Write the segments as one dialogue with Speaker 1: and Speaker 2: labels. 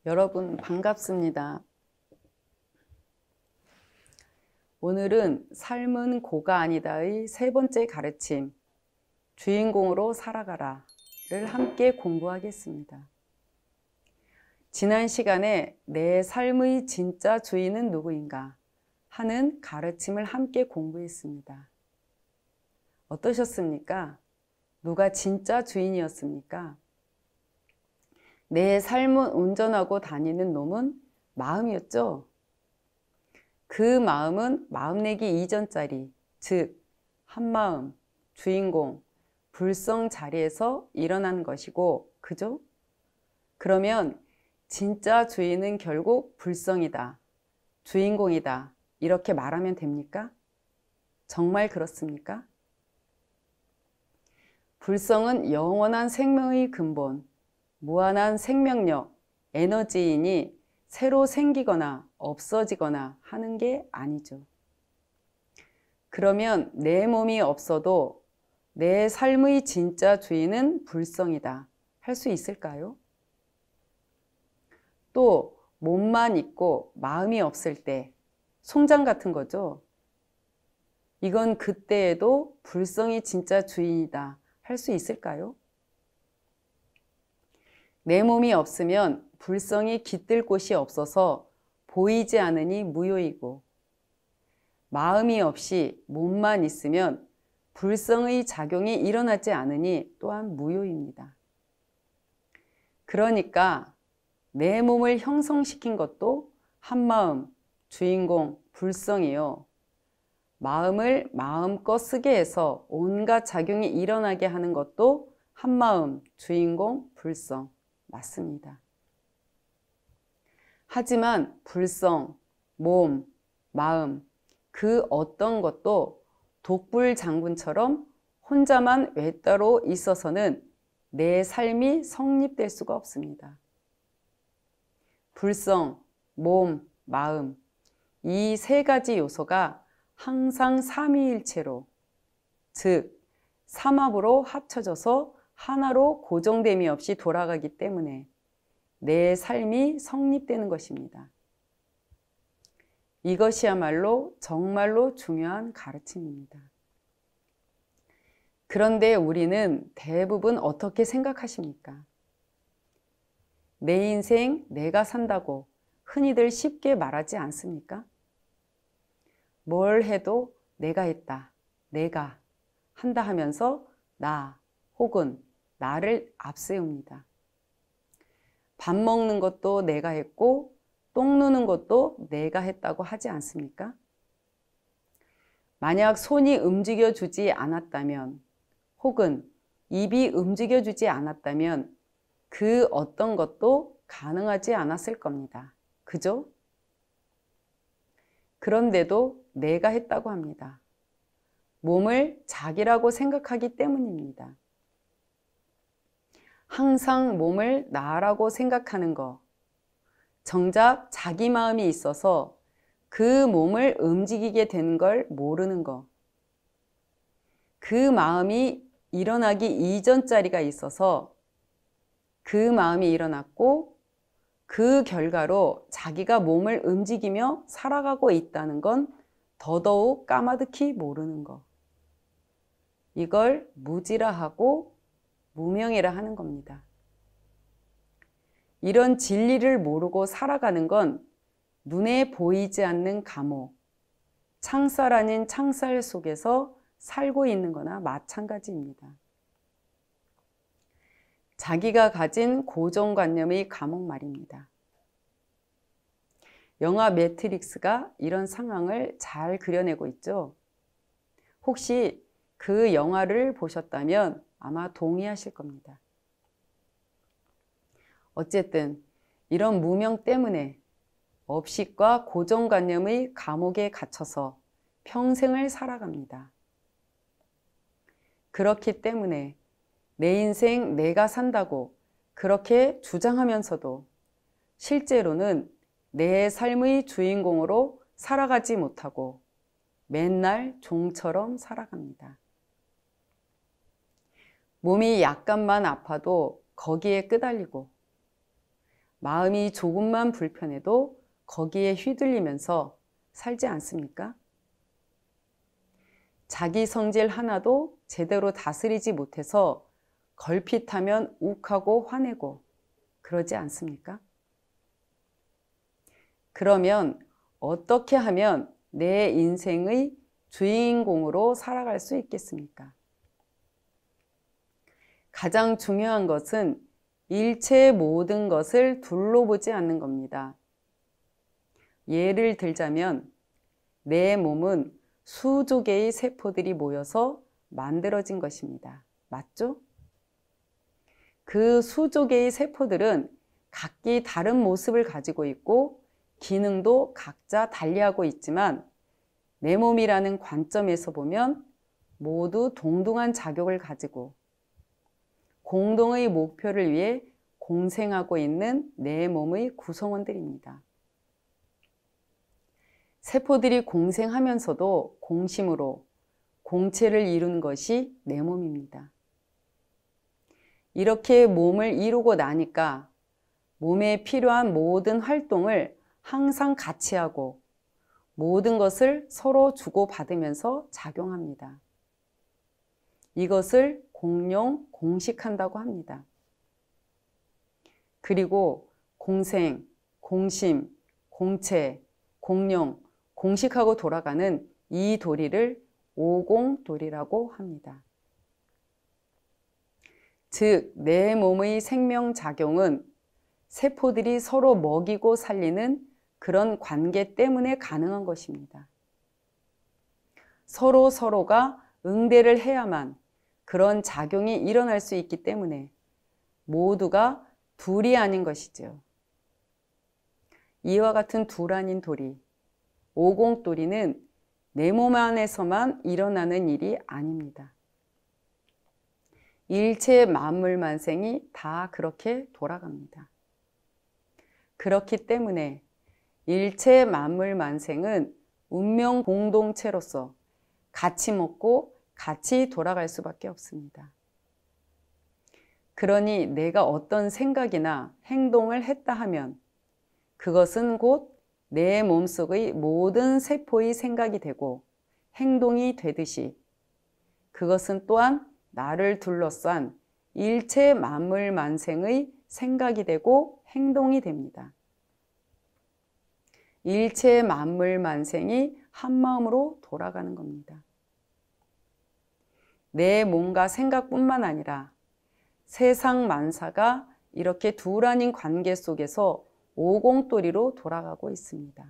Speaker 1: 여러분 반갑습니다. 오늘은 삶은 고가 아니다의 세 번째 가르침, 주인공으로 살아가라를 함께 공부하겠습니다. 지난 시간에 내 삶의 진짜 주인은 누구인가 하는 가르침을 함께 공부했습니다. 어떠셨습니까? 누가 진짜 주인이었습니까? 내 삶을 운전하고 다니는 놈은 마음이었죠. 그 마음은 마음내기 이전짜리, 즉 한마음, 주인공, 불성 자리에서 일어난 것이고, 그죠? 그러면 진짜 주인은 결국 불성이다, 주인공이다, 이렇게 말하면 됩니까? 정말 그렇습니까? 불성은 영원한 생명의 근본, 무한한 생명력, 에너지이니 새로 생기거나 없어지거나 하는 게 아니죠. 그러면 내 몸이 없어도 내 삶의 진짜 주인은 불성이다 할 수 있을까요? 또 몸만 있고 마음이 없을 때 송장 같은 거죠. 이건 그때에도 불성이 진짜 주인이다 할 수 있을까요? 내 몸이 없으면 불성이 깃들 곳이 없어서 보이지 않으니 무효이고, 마음이 없이 몸만 있으면 불성의 작용이 일어나지 않으니 또한 무효입니다. 그러니까 내 몸을 형성시킨 것도 한마음, 주인공, 불성이요. 마음을 마음껏 쓰게 해서 온갖 작용이 일어나게 하는 것도 한마음, 주인공, 불성. 맞습니다. 하지만 불성, 몸, 마음, 그 어떤 것도 독불장군처럼 혼자만 외따로 있어서는 내 삶이 성립될 수가 없습니다. 불성, 몸, 마음, 이 세 가지 요소가 항상 삼위일체로, 즉 삼합으로 합쳐져서 하나로 고정됨이 없이 돌아가기 때문에 내 삶이 성립되는 것입니다. 이것이야말로 정말로 중요한 가르침입니다. 그런데 우리는 대부분 어떻게 생각하십니까? 내 인생 내가 산다고 흔히들 쉽게 말하지 않습니까? 뭘 해도 내가 했다, 내가 한다 하면서 나 혹은 나를 앞세웁니다. 밥 먹는 것도 내가 했고 똥 누는 것도 내가 했다고 하지 않습니까? 만약 손이 움직여주지 않았다면 혹은 입이 움직여주지 않았다면 그 어떤 것도 가능하지 않았을 겁니다. 그죠? 그런데도 내가 했다고 합니다. 몸을 자기라고 생각하기 때문입니다. 항상 몸을 나라고 생각하는 거, 정작 자기 마음이 있어서 그 몸을 움직이게 되는 걸 모르는 거, 그 마음이 일어나기 이전 자리가 있어서 그 마음이 일어났고 그 결과로 자기가 몸을 움직이며 살아가고 있다는 건 더더욱 까마득히 모르는 거, 이걸 무지라 하고 무명이라 하는 겁니다. 이런 진리를 모르고 살아가는 건 눈에 보이지 않는 감옥, 창살 아닌 창살 속에서 살고 있는 거나 마찬가지입니다. 자기가 가진 고정관념의 감옥 말입니다. 영화 매트릭스가 이런 상황을 잘 그려내고 있죠. 혹시 그 영화를 보셨다면 아마 동의하실 겁니다. 어쨌든 이런 무명 때문에 업식과 고정관념의 감옥에 갇혀서 평생을 살아갑니다. 그렇기 때문에 내 인생 내가 산다고 그렇게 주장하면서도 실제로는 내 삶의 주인공으로 살아가지 못하고 맨날 종처럼 살아갑니다. 몸이 약간만 아파도 거기에 끄달리고 마음이 조금만 불편해도 거기에 휘둘리면서 살지 않습니까? 자기 성질 하나도 제대로 다스리지 못해서 걸핏하면 욱하고 화내고 그러지 않습니까? 그러면 어떻게 하면 내 인생의 주인공으로 살아갈 수 있겠습니까? 가장 중요한 것은 일체의 모든 것을 둘러보지 않는 겁니다. 예를 들자면 내 몸은 수조 개의 세포들이 모여서 만들어진 것입니다. 맞죠? 그 수조 개의 세포들은 각기 다른 모습을 가지고 있고 기능도 각자 달리하고 있지만 내 몸이라는 관점에서 보면 모두 동등한 자격을 가지고 공동의 목표를 위해 공생하고 있는 내 몸의 구성원들입니다. 세포들이 공생하면서도 공심으로 공체를 이룬 것이 내 몸입니다. 이렇게 몸을 이루고 나니까 몸에 필요한 모든 활동을 항상 같이 하고 모든 것을 서로 주고받으면서 작용합니다. 이것을 공용, 공식한다고 합니다. 그리고 공생, 공심, 공체, 공용, 공식하고 돌아가는 이 도리를 오공도리라고 합니다. 즉, 내 몸의 생명작용은 세포들이 서로 먹이고 살리는 그런 관계 때문에 가능한 것입니다. 서로가 응대를 해야만 그런 작용이 일어날 수 있기 때문에 모두가 둘이 아닌 것이죠. 이와 같은 둘 아닌 도리, 오공도리는 내 몸 안에서만 일어나는 일이 아닙니다. 일체 만물 만생이 다 그렇게 돌아갑니다. 그렇기 때문에 일체 만물 만생은 운명 공동체로서 같이 먹고 같이 돌아갈 수밖에 없습니다. 그러니 내가 어떤 생각이나 행동을 했다 하면 그것은 곧 내 몸속의 모든 세포의 생각이 되고 행동이 되듯이 그것은 또한 나를 둘러싼 일체 만물 만생의 생각이 되고 행동이 됩니다. 일체 만물 만생이 한마음으로 돌아가는 겁니다. 내 몸과 생각뿐만 아니라 세상 만사가 이렇게 둘 아닌 관계 속에서 오공도리로 돌아가고 있습니다.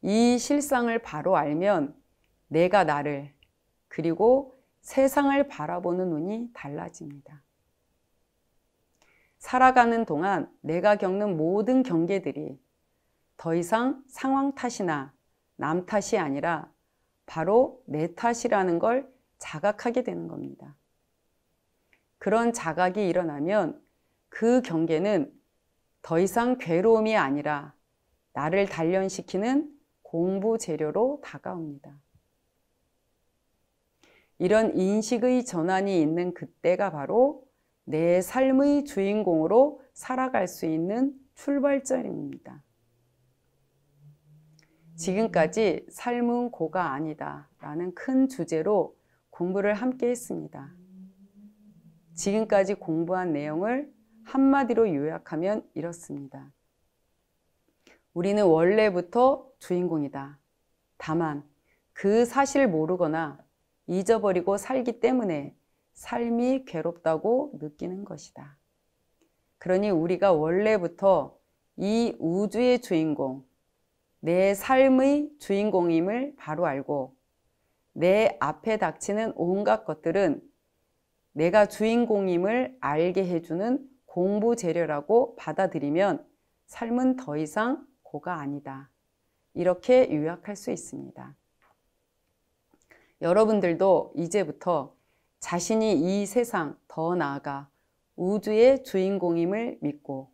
Speaker 1: 이 실상을 바로 알면 내가 나를 그리고 세상을 바라보는 눈이 달라집니다. 살아가는 동안 내가 겪는 모든 경계들이 더 이상 상황 탓이나 남 탓이 아니라 바로 내 탓이라는 걸 자각하게 되는 겁니다. 그런 자각이 일어나면 그 경계는 더 이상 괴로움이 아니라 나를 단련시키는 공부 재료로 다가옵니다. 이런 인식의 전환이 있는 그때가 바로 내 삶의 주인공으로 살아갈 수 있는 출발점입니다. 지금까지 삶은 고가 아니다 라는 큰 주제로 공부를 함께 했습니다. 지금까지 공부한 내용을 한마디로 요약하면 이렇습니다. 우리는 원래부터 주인공이다. 다만 그 사실을 모르거나 잊어버리고 살기 때문에 삶이 괴롭다고 느끼는 것이다. 그러니 우리가 원래부터 이 우주의 주인공, 내 삶의 주인공임을 바로 알고 내 앞에 닥치는 온갖 것들은 내가 주인공임을 알게 해주는 공부 재료라고 받아들이면 삶은 더 이상 고가 아니다. 이렇게 요약할 수 있습니다. 여러분들도 이제부터 자신이 이 세상 더 나아가 우주의 주인공임을 믿고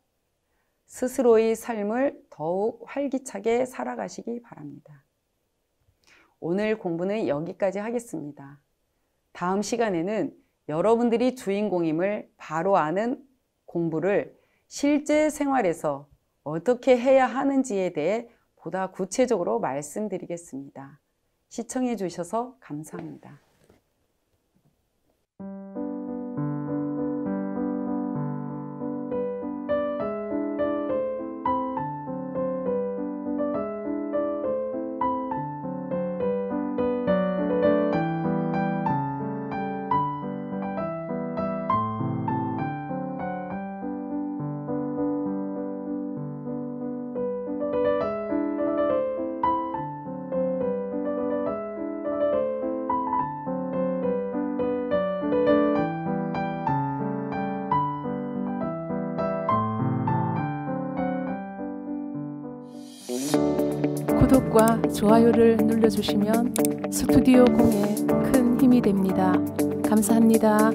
Speaker 1: 스스로의 삶을 더욱 활기차게 살아가시기 바랍니다. 오늘 공부는 여기까지 하겠습니다. 다음 시간에는 여러분들이 주인공임을 바로 아는 공부를 실제 생활에서 어떻게 해야 하는지에 대해 보다 구체적으로 말씀드리겠습니다. 시청해 주셔서 감사합니다.
Speaker 2: 구독과 좋아요를 눌러주시면 스튜디오 공에 큰 힘이 됩니다. 감사합니다.